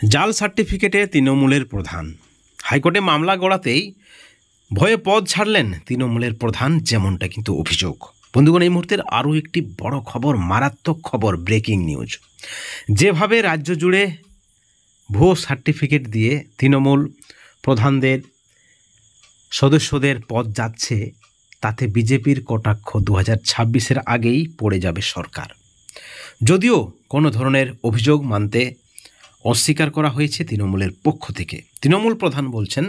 জাল সার্টিফিকেটে তৃণমূলের প্রধান। হাইকোর্টে মামলা গড়াতেই ভয়ে পদ ছাড়লেন তৃণমূলের প্রধান, যেমনটা কিন্তু অভিযোগ। বন্ধুগণ, এই মুহূর্তের আরও একটি বড় খবর, মারাত্মক খবর, ব্রেকিং নিউজ। যেভাবে রাজ্য জুড়ে ভুয়ো সার্টিফিকেট দিয়ে তৃণমূল প্রধানদের সদস্যদের পদ যাচ্ছে, তাতে বিজেপির কটাক্ষ 2026-এর আগেই পড়ে যাবে সরকার। যদিও কোনো ধরনের অভিযোগ মানতে অস্বীকার করা হয়েছে তৃণমূলের পক্ষ থেকে। তৃণমূল প্রধান বলছেন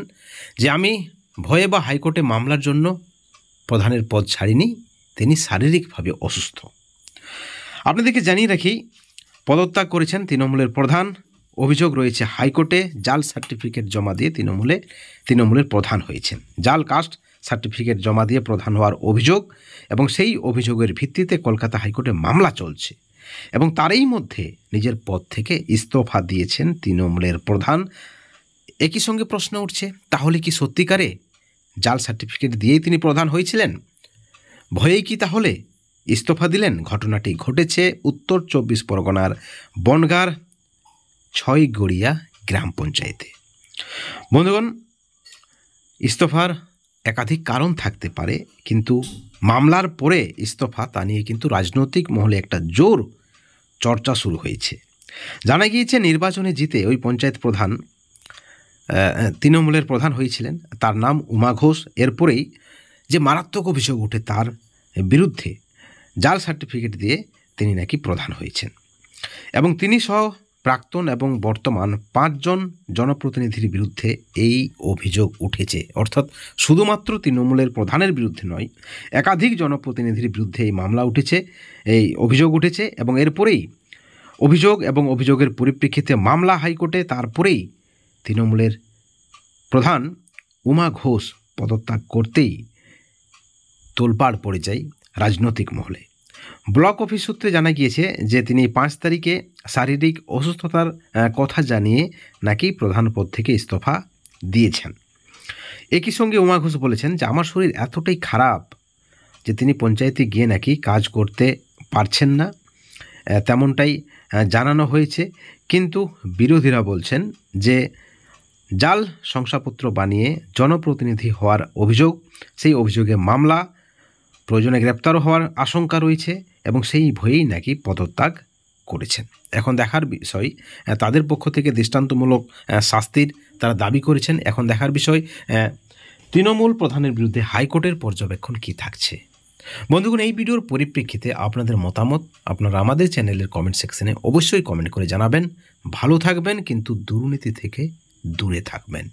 যে আমি ভয়ে বা হাইকোর্টে মামলার জন্য প্রধানের পদ ছাড়িনি, তিনি শারীরিকভাবে অসুস্থ। আপনাদেরকে জানিয়ে রাখি, পদত্যাগ করেছেন তৃণমূলের প্রধান। অভিযোগ রয়েছে হাইকোর্টে জাল সার্টিফিকেট জমা দিয়ে তৃণমূলের প্রধান হয়েছেন। জাল কাস্ট সার্টিফিকেট জমা দিয়ে প্রধান হওয়ার অভিযোগ, এবং সেই অভিযোগের ভিত্তিতে কলকাতা হাইকোর্টে মামলা চলছে, এবং তারই মধ্যে নিজের পদ থেকে ইস্তফা দিয়েছেন তৃণমূলের প্রধান। একই সঙ্গে প্রশ্ন উঠছে, তাহলে কি সত্যিকারে জাল সার্টিফিকেট দিয়েই তিনি প্রধান হয়েছিলেন? ভয়েই কি তাহলে ইস্তফা দিলেন? ঘটনাটি ঘটেছে উত্তর 24 পরগনার বনগাঁর ছয়গড়িয়া গ্রাম পঞ্চায়েতে। বন্ধুগণ, ইস্তফার একাধিক কারণ থাকতে পারে, কিন্তু মামলার পরে ইস্তফা, তা নিয়ে কিন্তু রাজনৈতিক মহলে একটা জোর চর্চা শুরু হয়েছে। জানা গিয়েছে নির্বাচনে জিতে ওই পঞ্চায়েত প্রধান তৃণমূলের প্রধান হয়েছিলেন, তার নাম উমা ঘোষ। এরপরেই যে মারাত্মক অভিযোগ ওঠে তার বিরুদ্ধে, জাল সার্টিফিকেট দিয়ে তিনি নাকি প্রধান হয়েছেন, এবং তিনি সহ প্রাক্তন এবং বর্তমান 5 জন জনপ্রতিনিধির বিরুদ্ধে এই অভিযোগ উঠেছে। অর্থাৎ শুধুমাত্র তৃণমূলের প্রধানের বিরুদ্ধে নয়, একাধিক জনপ্রতিনিধির বিরুদ্ধে এই মামলা উঠেছে, এই অভিযোগ উঠেছে, এবং এরপরেই অভিযোগ এবং অভিযোগের পরিপ্রেক্ষিতে মামলা হাইকোর্টে। তারপরেই তৃণমূলের প্রধান উমা ঘোষ পদত্যাগ করতেই তোলপাড় পড়ে যায় রাজনৈতিক মহলে। ব্লক অফিস সূত্রে জানা গিয়েছে যে তিনি 5 তারিখে শারীরিক অসুস্থতার কথা জানিয়ে নাকি প্রধান পদ থেকে ইস্তফা দিয়েছেন। একই সঙ্গে উমা ঘোষ বলেছেন যে আমার শরীর এতটাই খারাপ যে তিনি পঞ্চায়েতে গিয়ে নাকি কাজ করতে পারছেন না, তেমনটাই জানানো হয়েছে। কিন্তু বিরোধীরা বলছেন যে জাল শংসাপত্র বানিয়ে জনপ্রতিনিধি হওয়ার অভিযোগ, সেই অভিযোগে মামলা, প্রয়োজনে গ্রেপ্তারও হওয়ার আশঙ্কা রয়েছে, এবং সেই ভয়েই নাকি পদত্যাগ করেছেন। এখন দেখার বিষয়, তাদের পক্ষ থেকে দৃষ্টান্তমূলক শাস্তির তারা দাবি করেছেন। এখন দেখার বিষয় তৃণমূল প্রধানের বিরুদ্ধে হাইকোর্টের পর্যবেক্ষণ কী থাকছে। বন্ধুগণ, এই ভিডিওর পরিপ্রেক্ষিতে আপনাদের মতামত আপনারা আমাদের চ্যানেলের কমেন্ট সেকশনে অবশ্যই কমেন্ট করে জানাবেন। ভালো থাকবেন, কিন্তু দুর্নীতি থেকে দূরে থাকবেন।